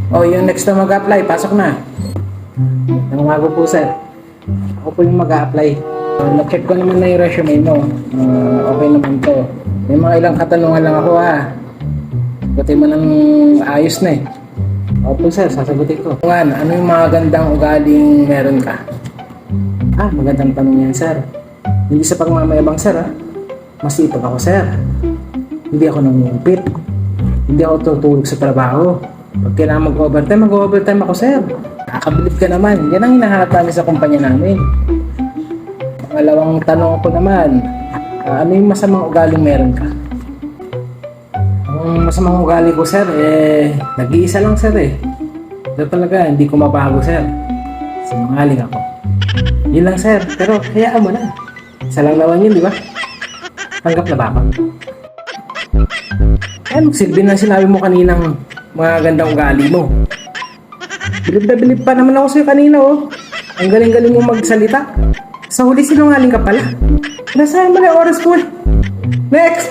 Oh, yung next na mag-apply, pasok na. Nangago po, sir. Ako po yung mag-a-apply. Na-check ko naman na yung resume mo. Okay naman to. May mga ilang katanungan lang ako Buti mo ng ayos na eh. Opo sir, sasagutin ko. Ano yung mga gandang ugaling meron ka? Magandang tanong yan sir. Hindi sa pagmamayabang sir Masipag ako sir. Hindi ako nangungupit. Hindi ako tutulog sa trabaho. Pag kailangan mag-overtime, mag-overtime ako sir. Nakakabilib ka naman. Yan ang hinahanap namin sa kumpanya namin. Pangalawang tanong ko naman, ano yung masamang ugaling meron ka? Ang masamang ugali ko sir, nag-iisa lang sir Ito talaga, hindi ko mabago sir. Sinungaling ako. Yun lang sir, pero hayaan mo na. Isa lang naman yun, di ba? Tanggap na ba ako? Silbi na sinabi mo kaninang mga gandang ugali mo. Bilib na bilib pa naman ako sa'yo kanina Ang galing-galing mo magsalita. Sa huli sinungaling ka pala. Nasaan mo na yung oras ko Next!